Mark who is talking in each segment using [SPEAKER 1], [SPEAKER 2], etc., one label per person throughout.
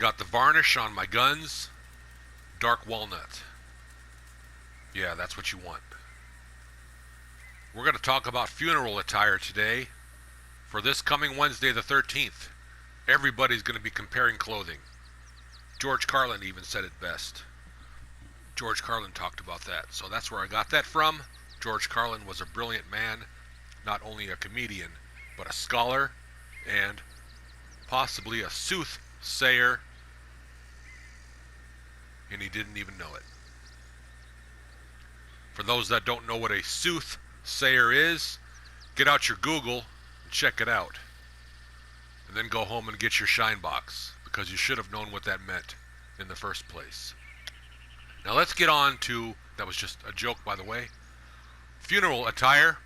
[SPEAKER 1] got the varnish on my guns, dark walnut. Yeah, that's what you want. We're going to talk about funeral attire today. For this coming Wednesday the 13th, everybody's going to be comparing clothing. George Carlin even said it best. George Carlin talked about that. So that's where I got that from. George Carlin was a brilliant man, not only a comedian, but a scholar and possibly a soothsayer, and he didn't even know it. For those that don't know what a soothsayer is, get out your Google and check it out. And then go home and get your shine box, because you should have known what that meant in the first place. Now let's get on to, that was just a joke by the way, funeral attire.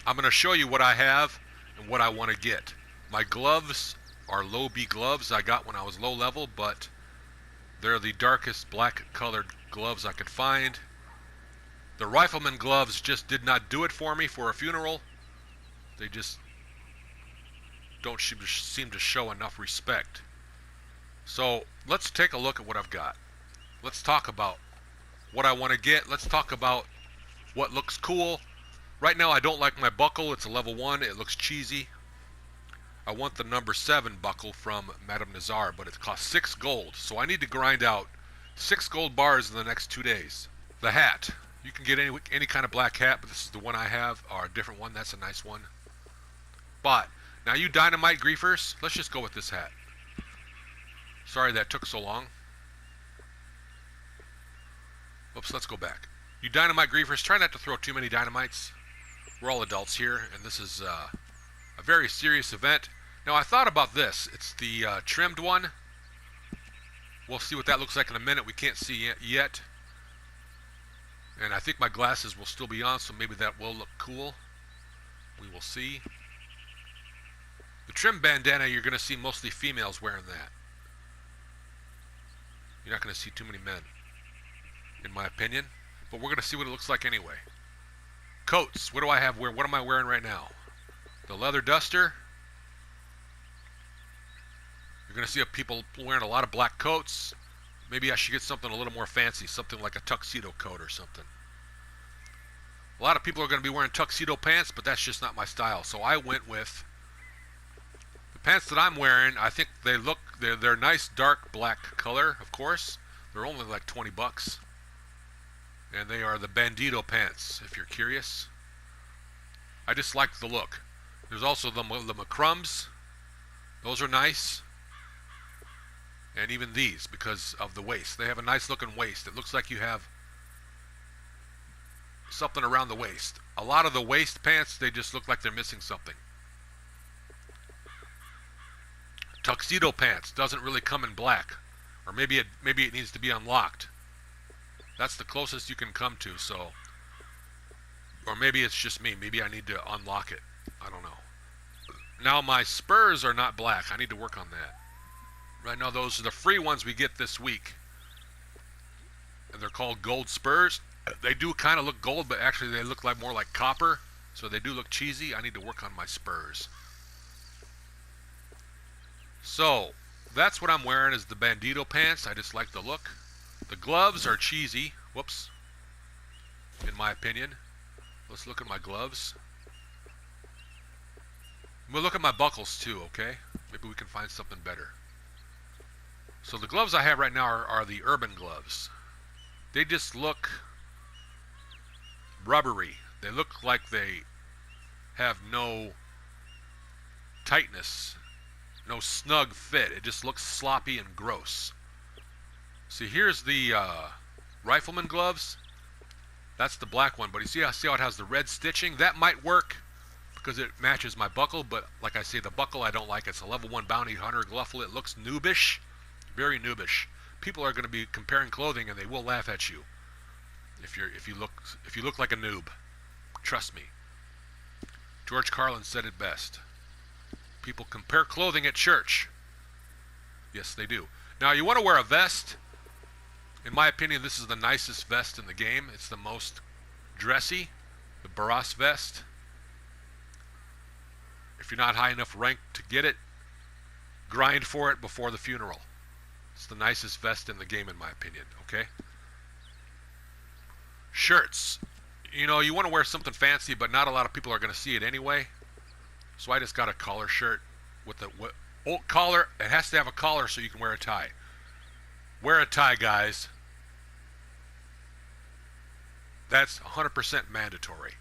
[SPEAKER 1] I'm going to show you what I have and what I want to get. My gloves are low B gloves I got when I was low level, but they're the darkest black colored gloves I could find. The Rifleman Gloves just did not do it for me for a funeral. They just don't seem to show enough respect. So let's take a look at what I've got. Let's talk about what I want to get. Let's talk about what looks cool. Right now I don't like my buckle. It's a level 1. It looks cheesy. I want the number 7 buckle from Madame Nazar, but it costs 6 gold. So I need to grind out 6 gold bars in the next 2 days. The hat. You can get any kind of black hat, but this is the one I have, or a different one. That's a nice one. But now you dynamite griefers, let's just go with this hat. Sorry that took so long. Oops, let's go back. You dynamite griefers, try not to throw too many dynamites. We're all adults here, and this is a very serious event. Now I thought about this. It's the trimmed one. We'll see what that looks like in a minute. We can't see it yet. And I think my glasses will still be on, so maybe that will look cool. We will see. The trim bandana, you're going to see mostly females wearing that. You're not going to see too many men, in my opinion. But we're going to see what it looks like anyway. Coats. What do I have? What am I wearing right now? The leather duster. You're going to see people wearing a lot of black coats. Maybe I should get something a little more fancy, something like a tuxedo coat or something. A lot of people are going to be wearing tuxedo pants, but that's just not my style. So I went with the pants that I'm wearing. I think they're nice dark black color, of course. They're only like 20 bucks. And they are the Bandito Pants, if you're curious. I just like the look. There's also the McCrums. Those are nice. And even these, because of the waist. They have a nice looking waist. It looks like you have something around the waist. A lot of the waist pants, they just look like they're missing something. Tuxedo pants doesn't really come in black. Or maybe it needs to be unlocked. That's the closest you can come to, so. Or maybe it's just me. Maybe I need to unlock it. I don't know. Now my Spurs are not black. I need to work on that. Right now, those are the free ones we get this week. And they're called gold Spurs. They do kind of look gold, but actually they look more like copper. So they do look cheesy. I need to work on my Spurs. So, that's what I'm wearing is the Bandito Pants. I just like the look. The gloves are cheesy. Whoops. In my opinion. Let's look at my gloves. We'll look at my buckles too, okay? Maybe we can find something better. So the gloves I have right now are the urban gloves. They just look rubbery. They look like they have no tightness, no snug fit. It just looks sloppy and gross. See, here's the Rifleman Gloves. That's the black one, but you see how it has the red stitching? That might work because it matches my buckle, but like I say, the buckle I don't like. It's a level 1 bounty hunter gluffle. It looks noobish. Very noobish. People are going to be comparing clothing, and they will laugh at you if you look like a noob. Trust me. George Carlin said it best. People compare clothing at church. Yes, they do. Now, you want to wear a vest. In my opinion, this is the nicest vest in the game. It's the most dressy, the Barras vest. If you're not high enough rank to get it, grind for it before the funeral. It's the nicest vest in the game, in my opinion, okay? Shirts. You know, you want to wear something fancy, but not a lot of people are going to see it anyway. So I just got a collar shirt with the collar. It has to have a collar so you can wear a tie. Wear a tie, guys. That's 100% mandatory.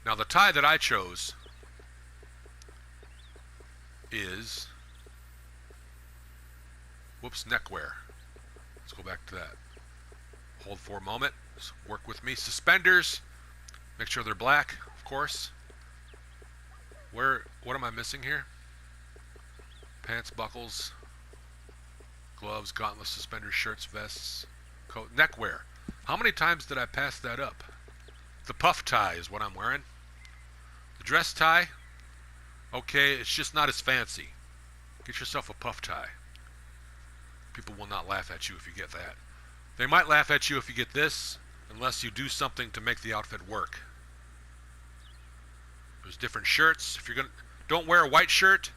[SPEAKER 1] Now, the tie that I chose is... Whoops, Neckwear. Let's go back to that. Hold for a moment. Just work with me. Suspenders. Make sure they're black, of course. What am I missing here? Pants, buckles, gloves, gauntlets, suspenders, shirts, vests, coat, neckwear. How many times did I pass that up? The puff tie is what I'm wearing. The dress tie, okay, it's just not as fancy. Get yourself a puff tie. People will not laugh at you if you get that. They might laugh at you if you get this, unless you do something to make the outfit work. There's different shirts. If you're gonna, don't wear a white shirt.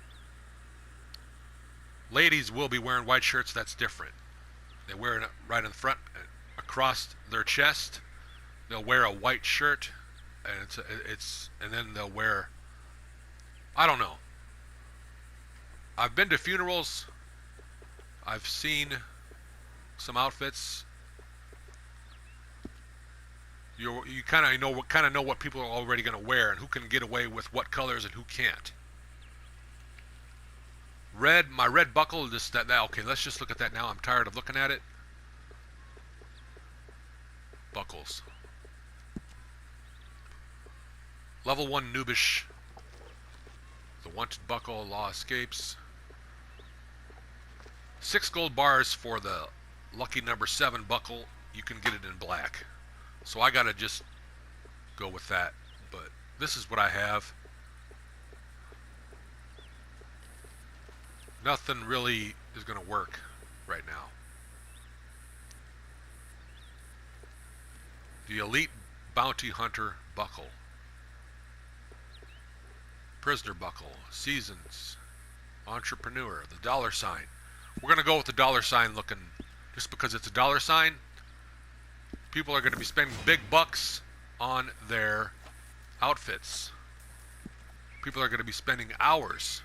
[SPEAKER 1] Ladies will be wearing white shirts. That's different. They wear it right in the front, across their chest. They'll wear a white shirt, and and then they'll wear. I don't know. I've been to funerals. I've seen some outfits. You kind of know what people are already going to wear and who can get away with what colors and who can't. Red, my red buckle. Okay, let's just look at that now. I'm tired of looking at it. Buckles. Level 1 noobish. The wanted buckle. Law escapes. 6 gold bars for the lucky number 7 buckle. You can get it in black. So I gotta just go with that. But this is what I have. Nothing really is gonna work right now. The Elite Bounty Hunter buckle. Prisoner buckle. Seasons. Entrepreneur. The dollar sign. We're gonna go with the dollar sign looking, just because it's a dollar sign. People are going to be spending big bucks on their outfits. People are going to be spending hours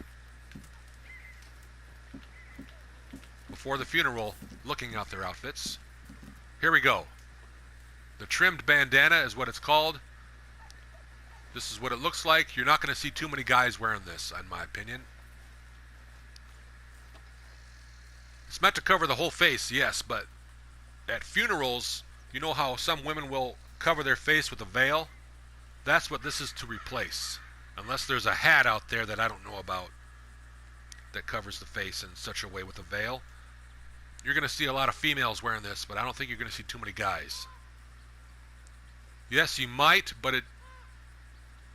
[SPEAKER 1] before the funeral looking at their outfits. Here we go. The trimmed bandana is what it's called. This is what it looks like. You're not going to see too many guys wearing this, in my opinion. It's meant to cover the whole face, yes, but at funerals, you know how some women will cover their face with a veil? That's what this is to replace. Unless there's a hat out there that I don't know about that covers the face in such a way with a veil. You're going to see a lot of females wearing this, but I don't think you're going to see too many guys. Yes, you might, but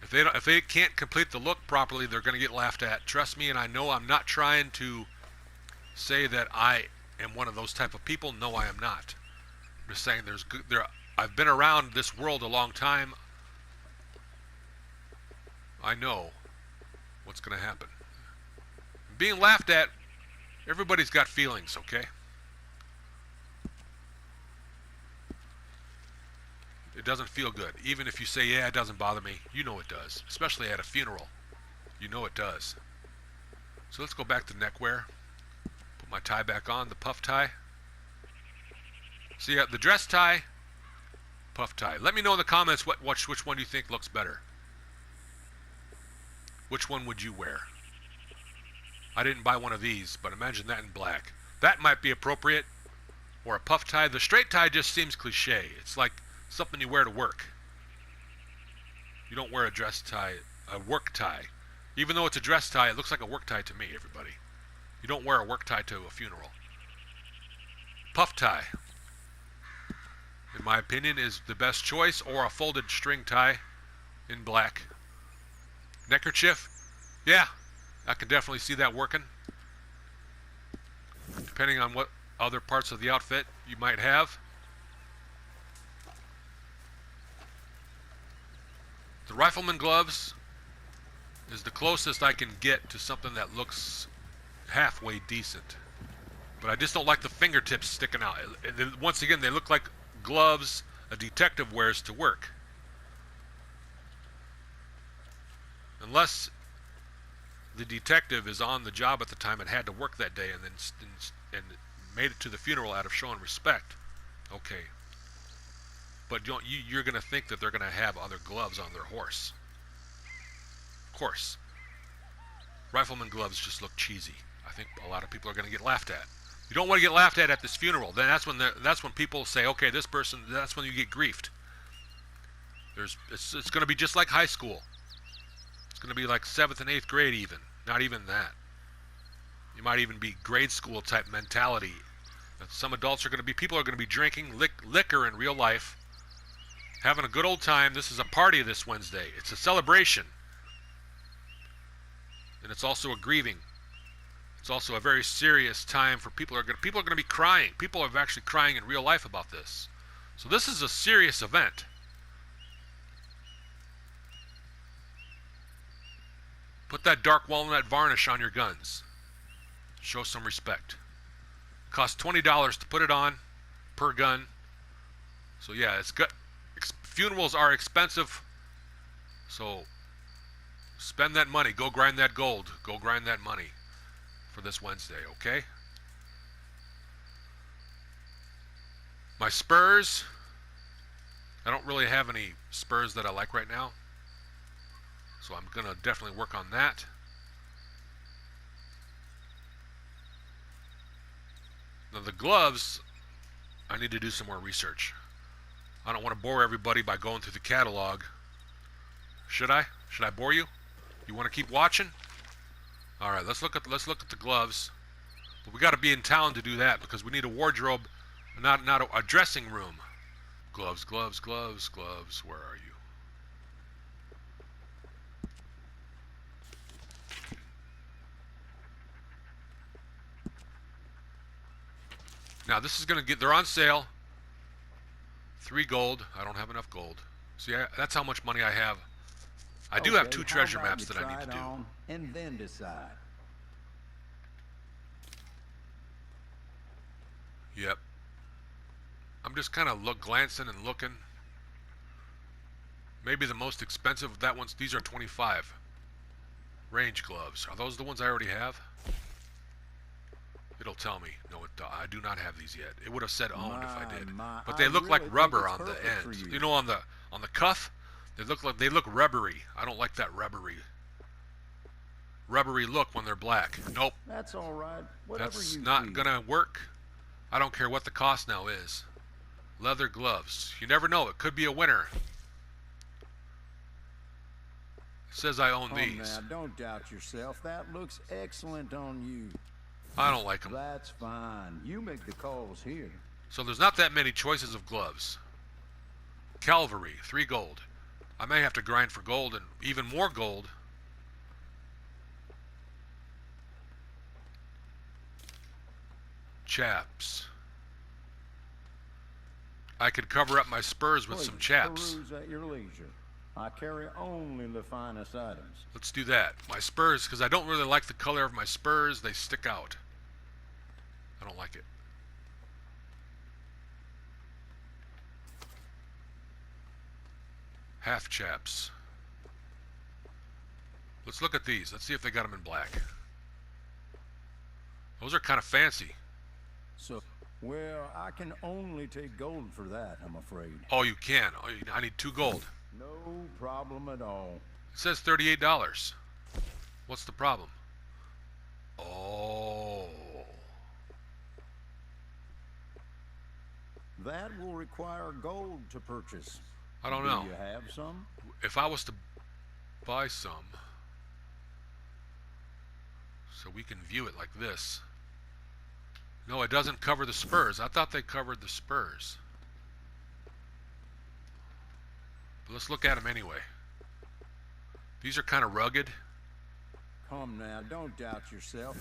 [SPEAKER 1] if they can't complete the look properly, they're going to get laughed at. Trust me, and I know I'm not trying to say that I am one of those type of people. No, I am not. I'm just saying I've been around this world a long time. I know what's going to happen. Being laughed at, everybody's got feelings, okay? It doesn't feel good. Even if you say, yeah, it doesn't bother me, you know it does. Especially at a funeral. You know it does. So let's go back to neckwear. Put my tie back on, the puff tie. So you got the dress tie, puff tie. Let me know in the comments which one you think looks better. Which one would you wear? I didn't buy one of these, but imagine that in black. That might be appropriate. Or a puff tie. The straight tie just seems cliche. It's like something you wear to work. You don't wear a dress tie, a work tie. Even though it's a dress tie, it looks like a work tie to me, everybody. You don't wear a work tie to a funeral. Puff tie, in my opinion, is the best choice, or a folded string tie in black. Neckerchief, yeah, I can definitely see that working. Depending on what other parts of the outfit you might have. The Rifleman Gloves is the closest I can get to something that looks halfway decent. But I just don't like the fingertips sticking out. Once again, they look like gloves a detective wears to work. Unless the detective is on the job at the time and had to work that day and then and made it to the funeral out of showing respect. Okay. But you're going to think that they're going to have other gloves on their horse. Of course. Rifleman gloves just look cheesy. I think a lot of people are going to get laughed at. You don't want to get laughed at this funeral. Then that's when people say, okay, this person. That's when you get griefed. It's going to be just like high school. It's going to be like 7th and 8th grade even. Not even that. You might even be grade school type mentality. Some adults are going to be. People are going to be drinking liquor in real life, having a good old time. This is a party this Wednesday. It's a celebration, and it's also a grieving. It's also a very serious time for people are going to be crying. People are actually crying in real life about this. So this is a serious event. Put that dark walnut varnish on your guns. Show some respect. Costs $20 to put it on per gun. So yeah, it's good. Funerals are expensive. So spend that money. Go grind that gold. Go grind that money for this Wednesday, okay? My Spurs, I don't really have any Spurs that I like right now. So I'm going to definitely work on that. Now the gloves, I need to do some more research. I don't want to bore everybody by going through the catalog. Should I? Should I bore you? You want to keep watching? All right, let's look at the gloves. But we got to be in town to do that because we need a wardrobe, not a dressing room. Gloves, gloves, gloves, gloves. Where are you? Now this is gonna they're on sale. 3 gold. I don't have enough gold. See, that's how much money I have. I do have 2 treasure maps that I need to do.
[SPEAKER 2] And then decide.
[SPEAKER 1] Yep. I'm just kind of glancing and looking. Maybe the most expensive these are 25. Range gloves. Are those the ones I already have? It'll tell me. No, I do not have these yet. It would have said owned if I did. But they look like rubber on the end. You know, on the cuff, they look rubbery. I don't like that rubbery look when they're black. Nope.
[SPEAKER 2] That's all right.
[SPEAKER 1] That's not gonna work. I don't care what the cost now is. Leather gloves. You never know. It could be a winner. It says I own these.
[SPEAKER 2] Now, don't doubt yourself. That looks excellent on you.
[SPEAKER 1] I don't like them.
[SPEAKER 2] That's fine. You make the calls here.
[SPEAKER 1] So there's not that many choices of gloves. Cavalry, 3 gold. I may have to grind for gold and even more gold. Chaps. I could cover up my Spurs with some chaps.
[SPEAKER 2] Peruse at your leisure. I carry only the finest items.
[SPEAKER 1] Let's do that. My Spurs, because I don't really like the color of my Spurs. They stick out. I don't like it. Half chaps. Let's look at these. Let's see if they got them in black. Those are kind of fancy.
[SPEAKER 2] So, well, I can only take gold for that, I'm afraid.
[SPEAKER 1] Oh, you can. I need 2 gold.
[SPEAKER 2] No problem at all.
[SPEAKER 1] It says $38. What's the problem? Oh.
[SPEAKER 2] That will require gold to purchase.
[SPEAKER 1] I don't know.
[SPEAKER 2] Do you have some?
[SPEAKER 1] If I was to buy some, so we can view it like this. No, it doesn't cover the Spurs. I thought they covered the Spurs. But let's look at them anyway. These are kind of rugged.
[SPEAKER 2] Come now, don't doubt yourself.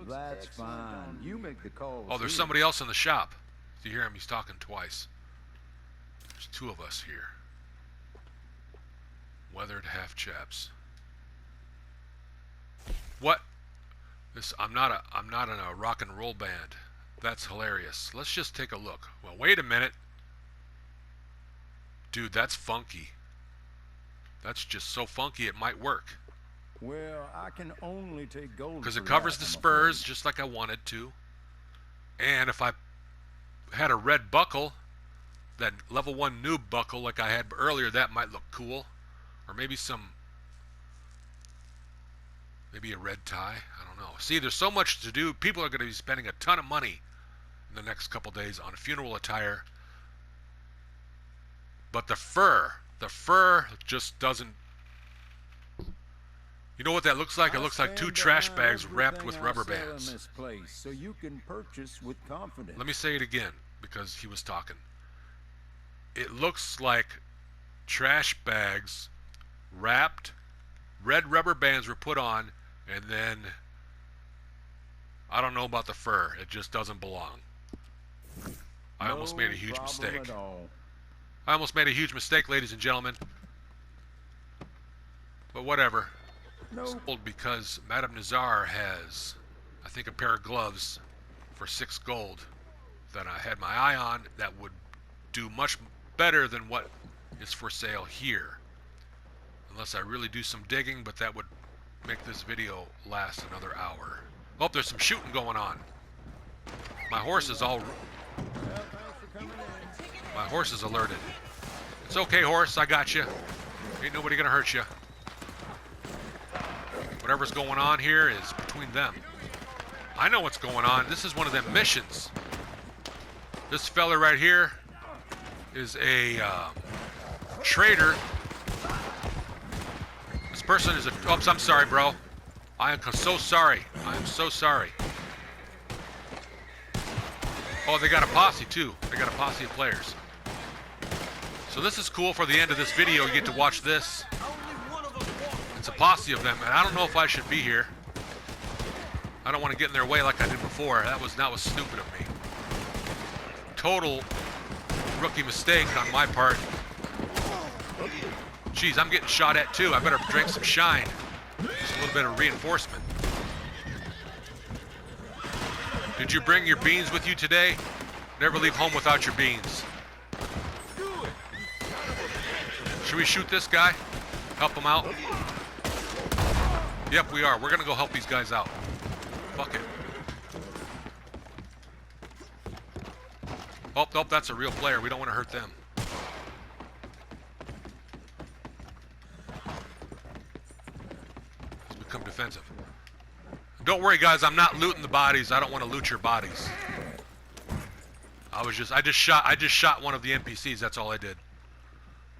[SPEAKER 2] That's fine. You make the calls.
[SPEAKER 1] Oh, there's somebody else in the shop. Do you hear him? He's talking twice. There's 2 of us here. Weathered half chaps. What? I'm not in a rock and roll band. That's hilarious. Let's just take a look. Well, wait a minute. Dude, that's funky. That's just so funky it might work.
[SPEAKER 2] Well, I can only take gold.
[SPEAKER 1] Because it covers the Spurs just like I wanted to. And if I had a red buckle, that level 1 noob buckle like I had earlier, that might look cool. Or maybe maybe a red tie. I don't know. See, there's so much to do. People are going to be spending a ton of money in the next couple days on funeral attire. But the fur just doesn't. You know what that looks like? It looks like 2 trash bags wrapped with rubber bands.
[SPEAKER 2] So you can purchase with confidence.
[SPEAKER 1] Let me say it again because he was talking. It looks like trash bags wrapped, red rubber bands were put on, and then I don't know about the fur. It just doesn't belong. I almost made a huge mistake. I almost made a huge mistake, ladies and gentlemen. But whatever. Sold because Madame Nazar has, I think, a pair of gloves for 6 gold that I had my eye on that would do much better than what is for sale here. Unless I really do some digging, but that would make this video last another hour. Oh, there's some shooting going on. My horse is all... My horse is alerted. It's okay, horse, I got you. Ain't nobody gonna hurt you. Whatever's going on here is between them. I know what's going on. This is one of them missions. This fella right here is a traitor. This person is a... Oops, I'm sorry, bro. I am so sorry. I am so sorry. Oh, they got a posse, too. They got a posse of players. So this is cool. For the end of this video, you get to watch this. It's a posse of them, and I don't know if I should be here. I don't want to get in their way like I did before. That was stupid of me. Total rookie mistake on my part. Jeez, I'm getting shot at too. I better drink some shine. Just a little bit of reinforcement. Did you bring your beans with you today? Never leave home without your beans. Should we shoot this guy? Help him out? Yep, we are. We're gonna go help these guys out. Fuck it. Oh, nope, that's a real player. We don't want to hurt them. Let's become defensive. Don't worry, guys. I'm not looting the bodies. I don't want to loot your bodies. I just shot one of the NPCs. That's all I did.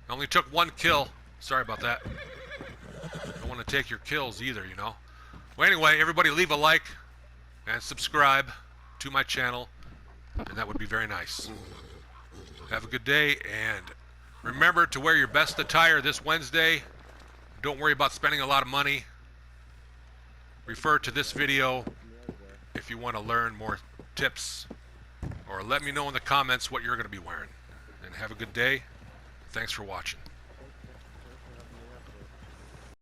[SPEAKER 1] I only took 1 kill. Sorry about that. Don't want to take your kills either, you know. Well, anyway, everybody leave a like and subscribe to my channel, and that would be very nice. Have a good day, and remember to wear your best attire this Wednesday. Don't worry about spending a lot of money. Refer to this video if you want to learn more tips, or let me know in the comments what you're going to be wearing. And have a good day. Thanks for watching.